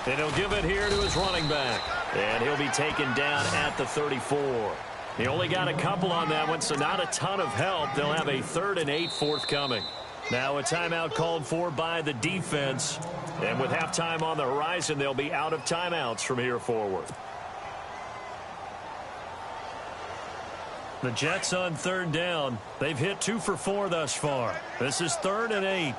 And he'll give it here to his running back. And he'll be taken down at the 34. He only got a couple on that one, so not a ton of help. They'll have a 3rd and 8 forthcoming. Now a timeout called for by the defense. And with halftime on the horizon, they'll be out of timeouts from here forward. The Jets on 3rd down. They've hit 2 for 4 thus far. This is 3rd and 8.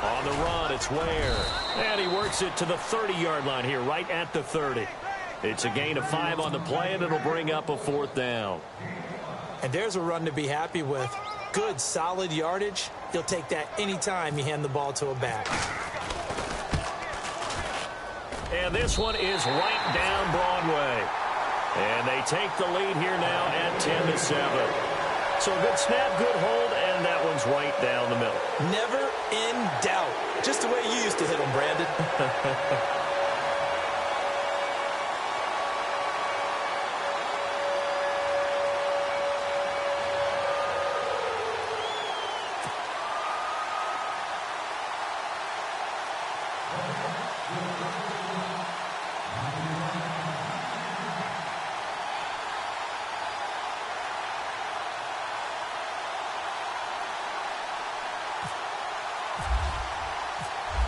On the run, it's Ware. And he works it to the 30-yard line here, right at the 30. It's a gain of 5 on the play, and it'll bring up a 4th down. And there's a run to be happy with. Good, solid yardage. He'll take that anytime you hand the ball to a back. And this one is right down Broadway. And they take the lead here now at 10-7. So a good snap, good hold, and that one's right down the middle. Never in doubt. Just the way you used to hit them, Brandon.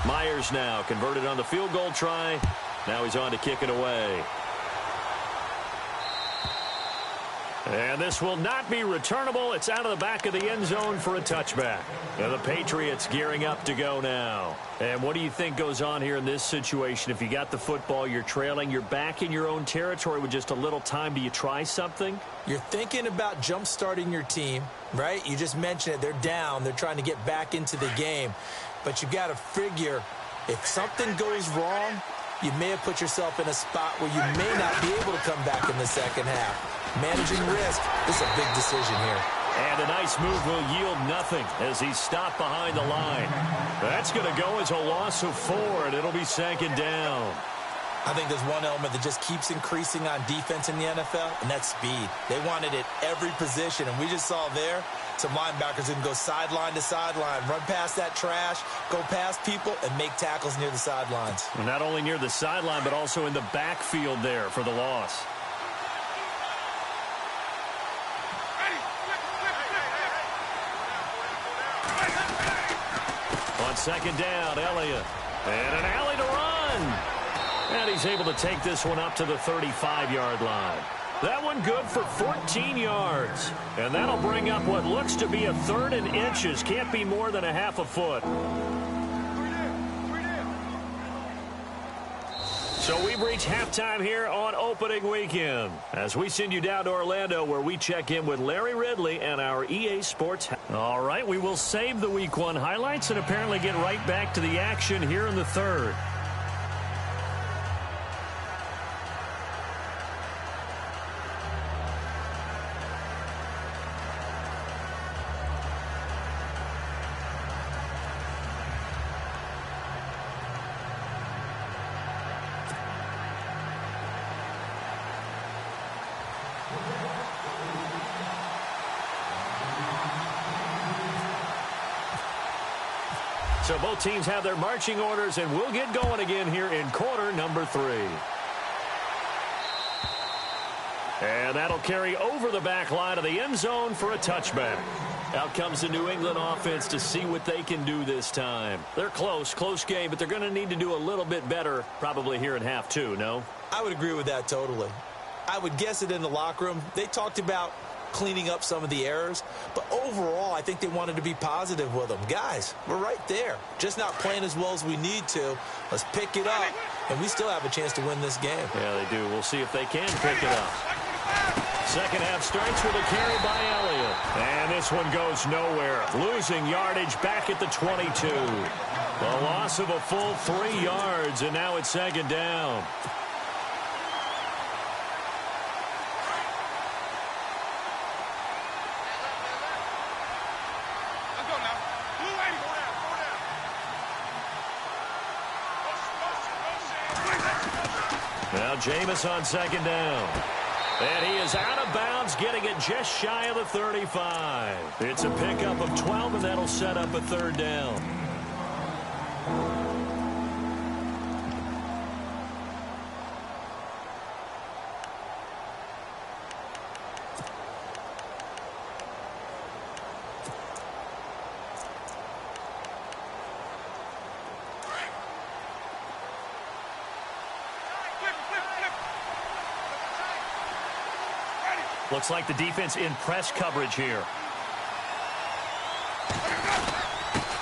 Myers now converted on the field goal try. Now he's on to kick it away. And this will not be returnable. It's out of the back of the end zone for a touchback. And the Patriots gearing up to go now. And what do you think goes on here in this situation? If you got the football, you're trailing, you're back in your own territory with just a little time. Do you try something? You're thinking about jump-starting your team, right? You just mentioned it. They're down. They're trying to get back into the game. But you got to figure if something goes wrong, you may have put yourself in a spot where you may not be able to come back in the second half. Managing risk is a big decision here. And a nice move will yield nothing as he's stopped behind the line. That's going to go as a loss of 4, and it'll be 2nd down. I think there's one element that just keeps increasing on defense in the NFL, and that's speed. They want it at every position, and we just saw there some linebackers who can go sideline to sideline, run past that trash, go past people, and make tackles near the sidelines. Well, not only near the sideline, but also in the backfield there for the loss. On 2nd down, Elliott. And an alley to run. And he's able to take this one up to the 35-yard line. That one good for 14 yards. And that'll bring up what looks to be a 3rd and inches. Can't be more than a half a foot. So we've reached halftime here on opening weekend as we send you down to Orlando where we check in with Larry Ridley and our EA Sports. All right, we will save the Week 1 highlights and apparently get right back to the action here in the 3rd. So both teams have their marching orders, and we'll get going again here in quarter number 3. And that'll carry over the back line of the end zone for a touchback. Out comes the New England offense to see what they can do this time. They're close game, but they're going to need to do a little bit better probably here in half 2, no? I would agree with that totally. I would guess it in the locker room. They talked about cleaning up some of the errors, but overall I think they wanted to be positive with them. Guys, we're right there, just not playing as well as we need to. Let's pick it up, and we still have a chance to win this game. Yeah, they do. We'll see if they can pick it up. Second half starts with a carry by Elliott, and this one goes nowhere, losing yardage back at the 22. A loss of a full 3 yards, and now it's 2nd down. Now Jameis on second down. And he is out of bounds, getting it just shy of the 35. It's a pickup of 12, and that'll set up a third down. Looks like the defense in press coverage here.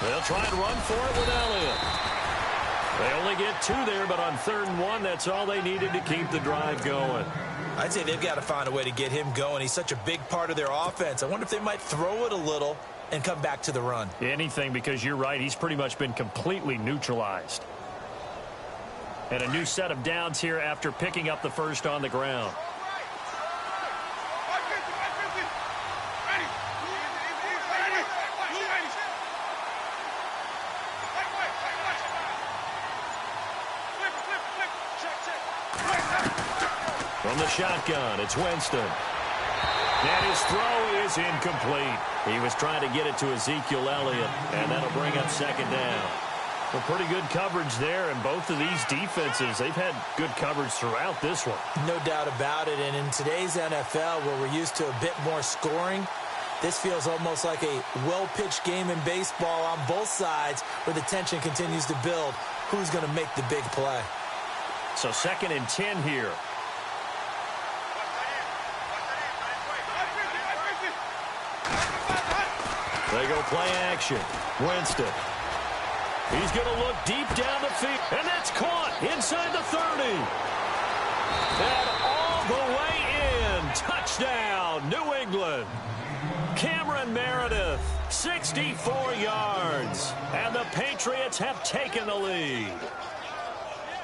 They'll try and run for it with Elliott. They only get 2 there, but on 3rd and 1, that's all they needed to keep the drive going. I'd say they've got to find a way to get him going. He's such a big part of their offense. I wonder if they might throw it a little and come back to the run. Anything, because you're right. He's pretty much been completely neutralized. And a new set of downs here after picking up the first on the ground. From the shotgun, it's Winston. And his throw is incomplete. He was trying to get it to Ezekiel Elliott, and that'll bring up second down. Well, pretty good coverage there, and both of these defenses, they've had good coverage throughout this one. No doubt about it, and in today's NFL, where we're used to a bit more scoring, this feels almost like a well-pitched game in baseball on both sides where the tension continues to build. Who's going to make the big play? So 2nd and 10 here. They go play action. Winston. He's going to look deep down the field. And that's caught inside the 30. And all the way in. Touchdown, New England. Cameron Meredith, 64 yards. And the Patriots have taken the lead.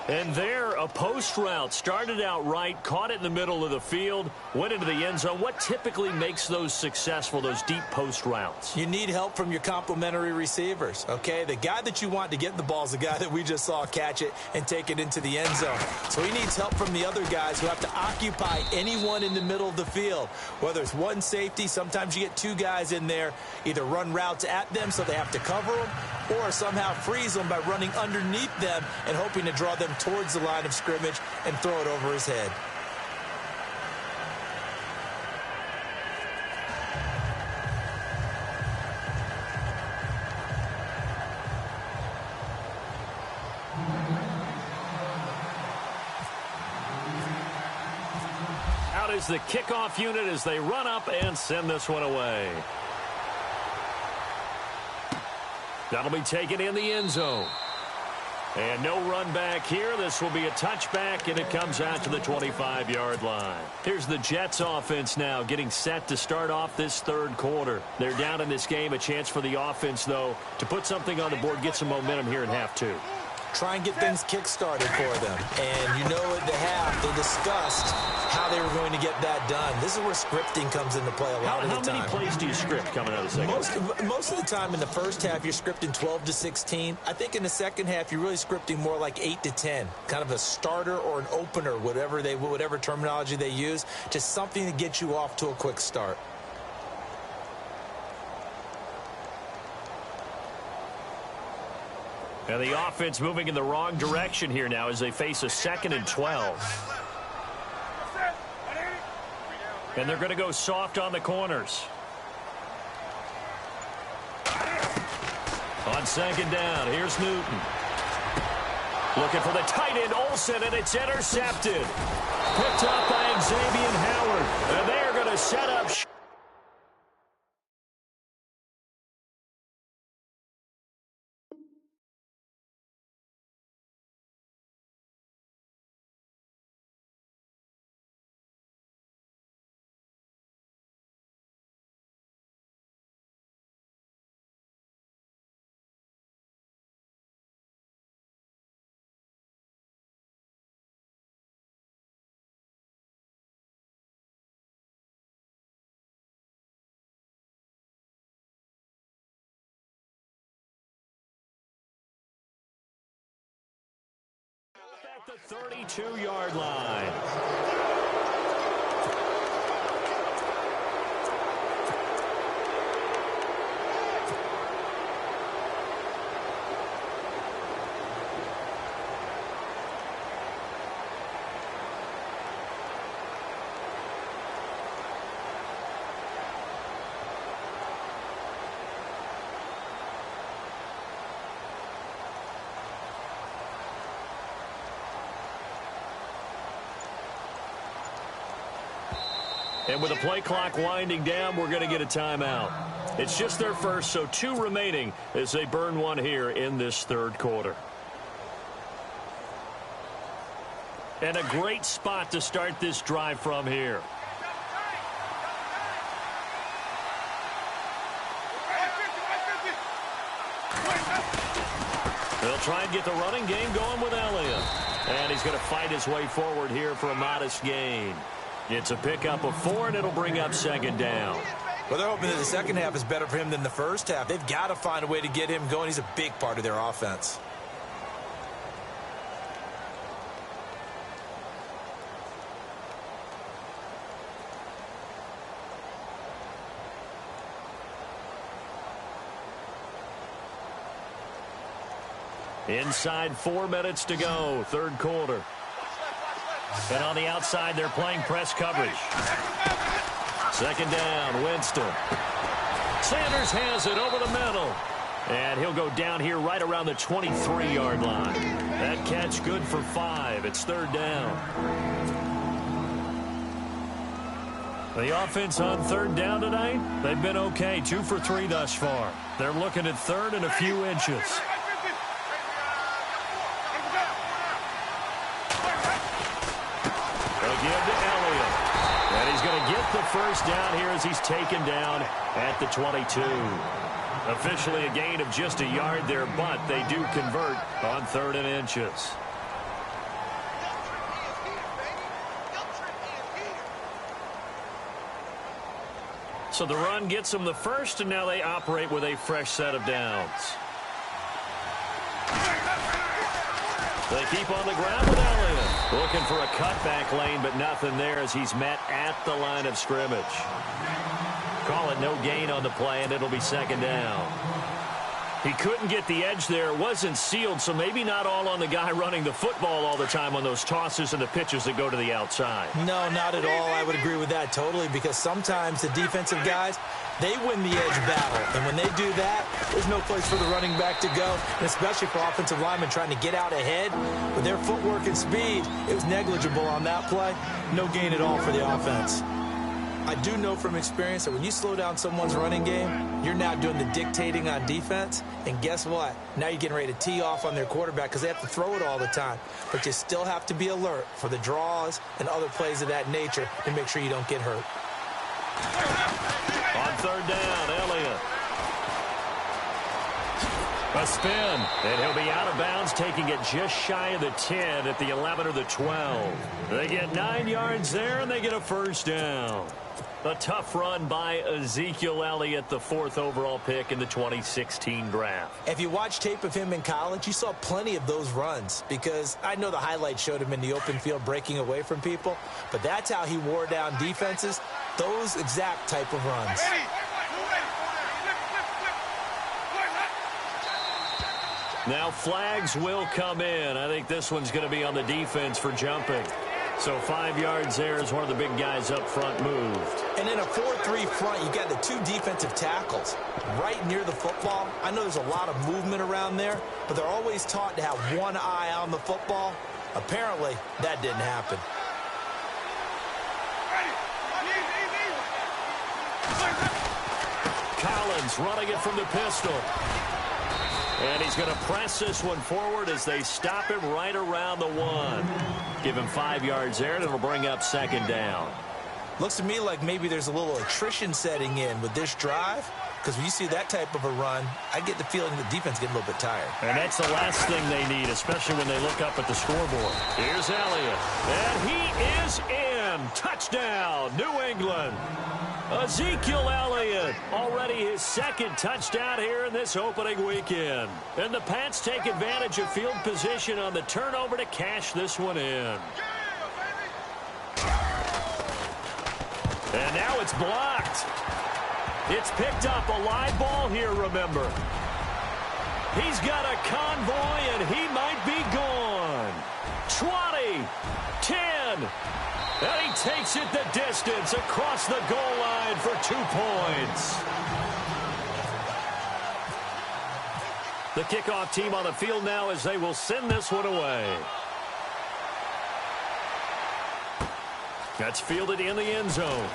And there, a post route started out right, caught it in the middle of the field, went into the end zone. What typically makes those successful, those deep post routes? You need help from your complementary receivers, okay? The guy that you want to get the ball is the guy that we just saw catch it and take it into the end zone. So he needs help from the other guys who have to occupy anyone in the middle of the field. Whether it's one safety, sometimes you get 2 guys in there, either run routes at them so they have to cover them, or somehow freeze them by running underneath them and hoping to draw them towards the line of scrimmage and throw it over his head. Out is the kickoff unit as they run up and send this one away. That'll be taken in the end zone. And no run back here. This will be a touchback, and it comes out to the 25-yard line. Here's the Jets offense now getting set to start off this 3rd quarter. They're down in this game. A chance for the offense, though, to put something on the board, get some momentum here in half 2. Try and get things kick-started for them. And you know at the half, they discussed how they were going to get that done. This is where scripting comes into play a lot of the time. How many plays do you script coming out of the second? Most of the time in the first half, you're scripting 12 to 16. I think in the second half, you're really scripting more like 8 to 10. Kind of a starter or an opener, whatever terminology they use. Just something to get you off to a quick start. And the offense moving in the wrong direction here now as they face a 2nd and 12. And they're going to go soft on the corners. On 2nd down, here's Newton. Looking for the tight end, Olsen, and it's intercepted. Picked up by Xavier Howard. And they're going to set up the 32-yard line. And with the play clock winding down, we're going to get a timeout. It's just their first, so 2 remaining as they burn one here in this third quarter. And a great spot to start this drive from here. They'll try and get the running game going with Elliott. And he's going to fight his way forward here for a modest gain. It's a pickup of 4, and it'll bring up second down. Well, they're hoping that the second half is better for him than the first half. They've got to find a way to get him going. He's a big part of their offense. Inside 4 minutes to go, third quarter. And on the outside, they're playing press coverage. Second down, Winston. Sanders has it over the middle. And he'll go down here right around the 23-yard line. That catch good for 5. It's third down. The offense on third down tonight, they've been okay. 2 for 3 thus far. They're looking at third and a few inches. Give to Elliott. And he's going to get the first down here as he's taken down at the 22. Officially a gain of just a yard there, but they do convert on 3rd and inches. So the run gets them the first, and now they operate with a fresh set of downs. They keep on the ground with Elliott. Looking for a cutback lane, but nothing there as he's met at the line of scrimmage. Call it no gain on the play, and it'll be second down. He couldn't get the edge there. It wasn't sealed, so maybe not all on the guy running the football all the time on those tosses and the pitches that go to the outside. No, not at all. I would agree with that totally, because sometimes the defensive guys, they win the edge battle. And when they do that, there's no place for the running back to go, and especially for offensive linemen trying to get out ahead. With their footwork and speed, it was negligible on that play. No gain at all for the offense. I do know from experience that when you slow down someone's running game, you're now doing the dictating on defense. And guess what? Now you're getting ready to tee off on their quarterback because they have to throw it all the time. But you still have to be alert for the draws and other plays of that nature and make sure you don't get hurt. On third down, Elliott. A spin, and he'll be out of bounds, taking it just shy of the 10 at the 11 or the 12. They get 9 yards there, and they get a first down. A tough run by Ezekiel Elliott, the 4th overall pick in the 2016 draft. If you watch tape of him in college, you saw plenty of those runs, because I know the highlights showed him in the open field breaking away from people, but that's how he wore down defenses, those exact type of runs. Now flags will come in. I think this one's going to be on the defense for jumping. So 5 yards there as one of the big guys up front moved. And in a 4-3 front, you got the 2 defensive tackles right near the football. I know there's a lot of movement around there, but they're always taught to have one eye on the football. Apparently, that didn't happen. Collins running it from the pistol. And he's going to press this one forward as they stop him right around the 1. Give him 5 yards there, and it'll bring up second down. Looks to me like maybe there's a little attrition setting in with this drive, because when you see that type of a run, I get the feeling the defense getting a little bit tired. And that's the last thing they need, especially when they look up at the scoreboard. Here's Elliott, and he is in. again. Touchdown, New England. Ezekiel Elliott, already his second touchdown here in this opening weekend. And the Pats take advantage of field position on the turnover to cash this one in. And now it's blocked. It's picked up, a live ball here, remember. He's got a convoy, and he might be gone. 20, 10, and he takes it the distance across the goal line for 2 points. The kickoff team on the field now as they will send this one away. That's fielded in the end zone.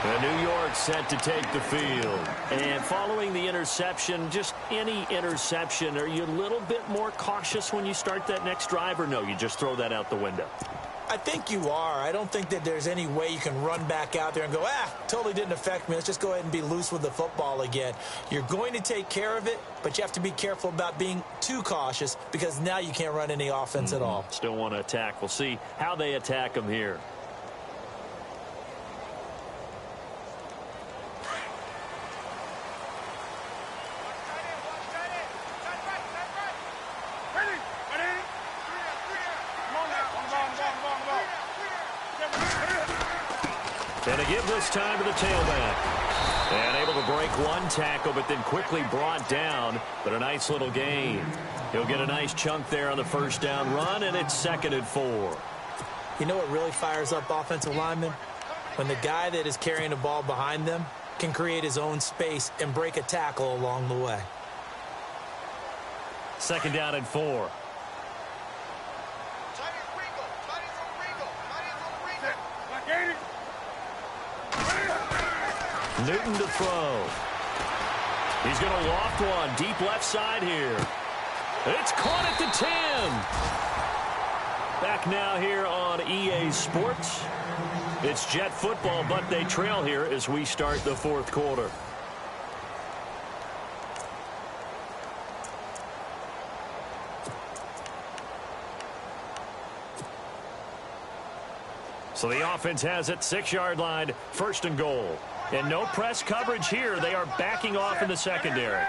And New York set to take the field. And following the interception, just any interception, are you a little bit more cautious when you start that next drive, or no, you just throw that out the window? I think you are. I don't think that there's any way you can run back out there and go, totally didn't affect me. Let's just go ahead and be loose with the football again. You're going to take care of it, but you have to be careful about being too cautious because now you can't run any offense at all. Still want to attack. We'll see how they attack them here. And a give this time to the tailback. And able to break one tackle, but then quickly brought down. But a nice little gain. He'll get a nice chunk there on the first down run, and it's 2nd and 4. You know what really fires up offensive linemen? When the guy that is carrying the ball behind them can create his own space and break a tackle along the way. 2nd down and 4. Newton to throw. He's going to loft one deep left side here. It's caught at the 10. Back now here on EA Sports. It's Jet football, but they trail here as we start the 4th quarter. So the offense has it, 6-yard line, 1st and goal. And no press coverage here. They are backing off in the secondary.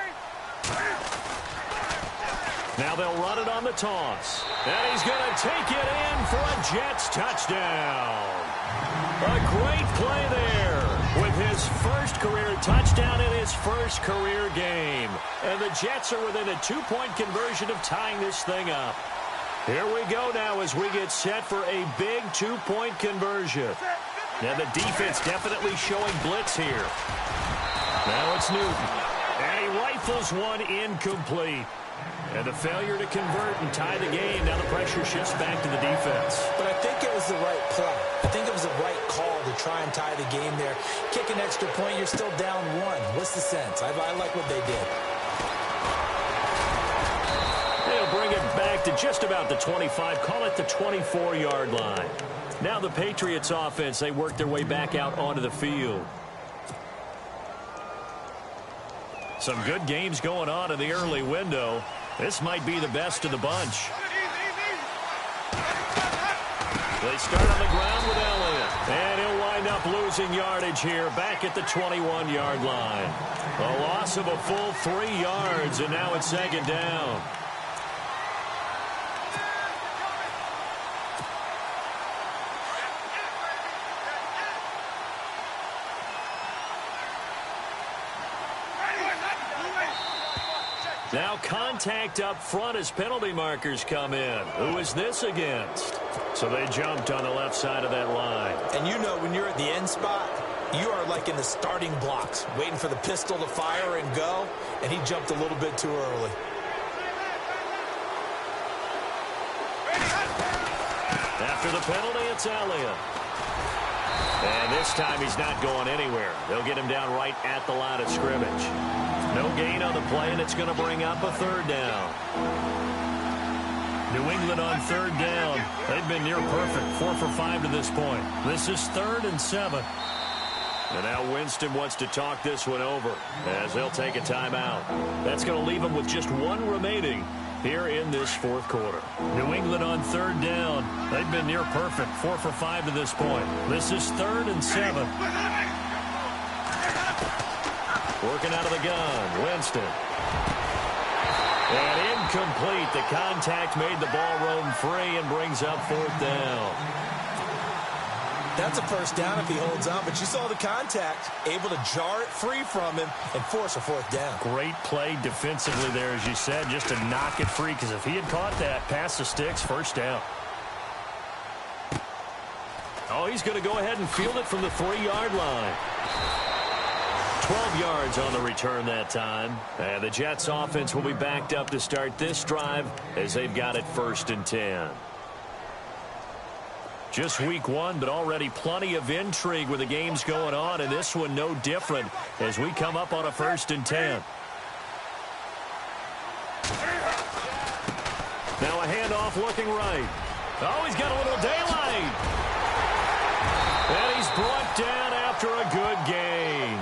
Now they'll run it on the toss. And he's going to take it in for a Jets touchdown. A great play there with his first career touchdown in his first career game. And the Jets are within a 2-point conversion of tying this thing up. Here we go now as we get set for a big 2-point conversion. And the defense definitely showing blitz here. Now it's Newton. And he rifles one incomplete. And the failure to convert and tie the game. Now the pressure shifts back to the defense. But I think it was the right play. I think it was the right call to try and tie the game there. Kick an extra point, you're still down 1. What's the sense? I like what they did. They'll bring it back to just about the 25. Call it the 24-yard line. Now the Patriots offense, they work their way back out onto the field. Some good games going on in the early window. This might be the best of the bunch. They start on the ground with Elliott. And he'll wind up losing yardage here back at the 21-yard line. A loss of a full 3 yards, and now it's 2nd down. Now contact up front as penalty markers come in. Who is this against? So they jumped on the left side of that line. And you know when you're at the end spot, you are like in the starting blocks, waiting for the pistol to fire and go, and he jumped a little bit too early. After the penalty, it's Elliott. And this time he's not going anywhere. They'll get him down right at the line of scrimmage. No gain on the play, and it's going to bring up a 3rd down. New England on 3rd down. They've been near perfect, 4 for 5 to this point. This is 3rd and 7. And now Winston wants to talk this one over as they'll take a timeout. That's going to leave them with just one remaining here in this fourth quarter. New England on third down. They've been near perfect, 4 for 5 to this point. This is 3rd and 7. Working out of the gun, Winston. And incomplete. The contact made the ball roam free and brings up 4th down. That's a first down if he holds on, but you saw the contact, able to jar it free from him and force a 4th down. Great play defensively there, as you said, just to knock it free, because if he had caught that, past the sticks, first down. Oh, he's going to go ahead and field it from the 3-yard line. 12 yards on the return that time. And the Jets offense will be backed up to start this drive as they've got it 1st and 10. Just week 1, but already plenty of intrigue with the games going on, and this one no different as we come up on a 1st and 10. Now a handoff looking right. Oh, he's got a little daylight. And he's brought down after a good gain.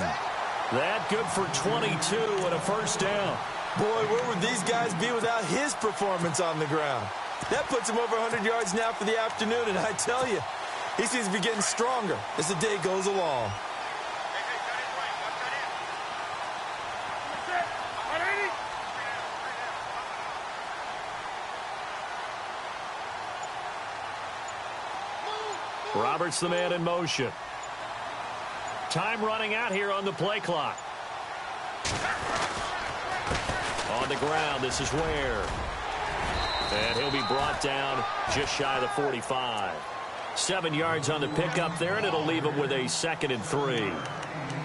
That good for 22 and a first down. Boy, where would these guys be without his performance on the ground? That puts him over 100 yards now for the afternoon, and I tell you, he seems to be getting stronger as the day goes along. Roberts the man in motion. Time running out here on the play clock. On the ground, this is Ware. And he'll be brought down just shy of the 45. 7 yards on the pickup there, and it'll leave him with a 2nd and 3.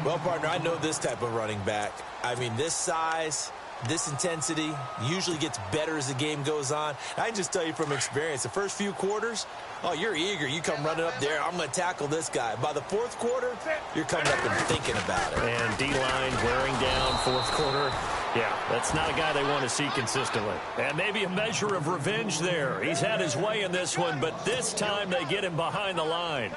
Well, partner, I know this type of running back. I mean, this size, this intensity usually gets better as the game goes on. I can just tell you from experience, the first few quarters, oh, you're eager. You come running up there, I'm going to tackle this guy. By the 4th quarter, you're coming up and thinking about it. And D-line wearing down 4th quarter. Yeah, that's not a guy they want to see consistently. And maybe a measure of revenge there. He's had his way in this one, but this time they get him behind the line.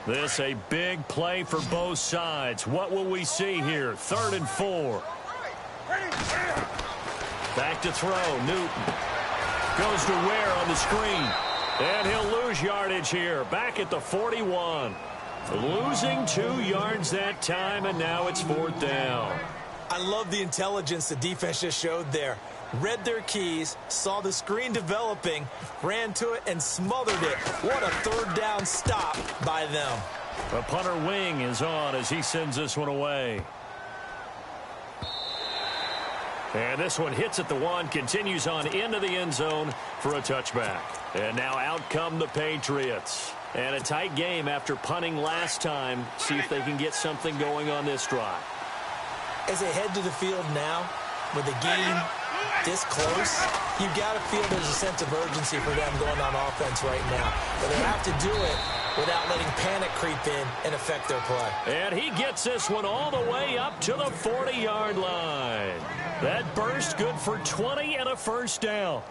This a big play for both sides. What will we see here? 3rd and 4. Back to throw. Newton goes to Ware on the screen. And he'll lose yardage here. Back at the 41. Losing 2 yards that time, and now it's 4th down. I love the intelligence the defense just showed there. Read their keys, saw the screen developing, ran to it, and smothered it. What a 3rd down stop by them. The punter wing is on as he sends this one away. And this one hits at the 1, continues on into the end zone for a touchback. And now out come the Patriots. And a tight game after punting last time. See if they can get something going on this drive. As they head to the field now, with the game this close, you got to feel there's a sense of urgency for them going on offense right now. But they have to do it without letting panic creep in and affect their play. And he gets this one all the way up to the 40-yard line. That burst good for 20 and a first down.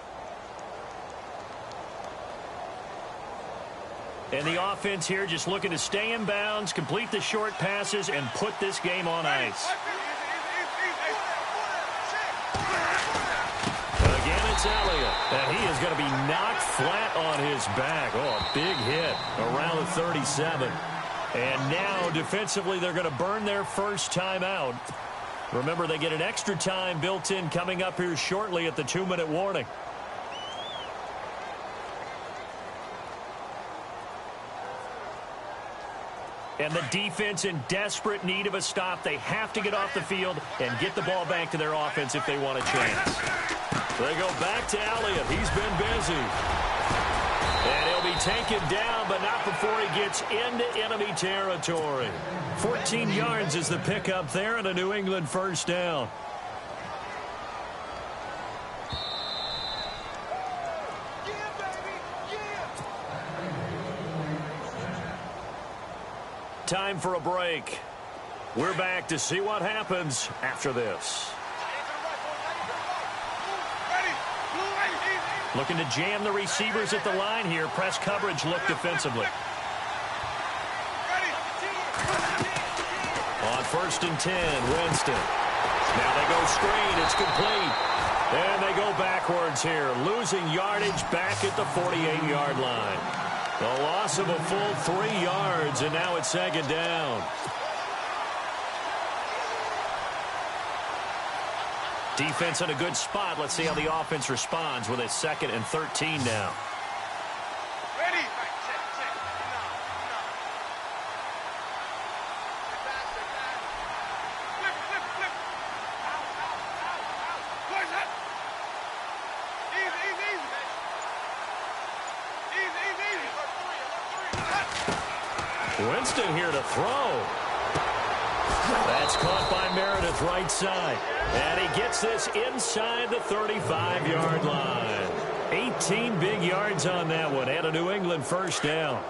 And the offense here just looking to stay in bounds, complete the short passes, and put this game on ice. Again, it's Elliott. And he is going to be knocked flat on his back. Oh, a big hit around the 37. And now, defensively, they're going to burn their first timeout. Remember, they get an extra time built in coming up here shortly at the 2-minute warning. And the defense in desperate need of a stop. They have to get off the field and get the ball back to their offense if they want a chance. They go back to Elliott. He's been busy. And he'll be taken down, but not before he gets into enemy territory. 14 yards is the pickup there and a New England first down. Time for a break. We're back to see what happens after this. Looking to jam the receivers at the line here. Press coverage look defensively. On 1st and 10, Winston. Now they go screen. It's complete. And they go backwards here, losing yardage back at the 48-yard line. The loss of a full 3 yards, and now it's 2nd down. Defense in a good spot. Let's see how the offense responds with a 2nd and 13 now. Ready? Winston here to throw. That's caught by Meredith right side. And he gets this inside the 35-yard line. 18 big yards on that one. And a New England 1st down.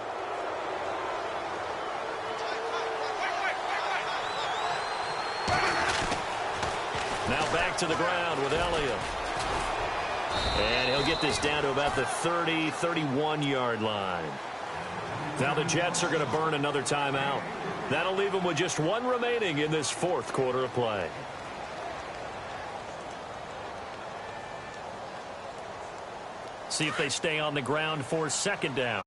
Now back to the ground with Elliott. And he'll get this down to about the 30, 31-yard line. Now the Jets are going to burn another timeout. That'll leave them with just 1 remaining in this 4th quarter of play. See if they stay on the ground for 2nd down.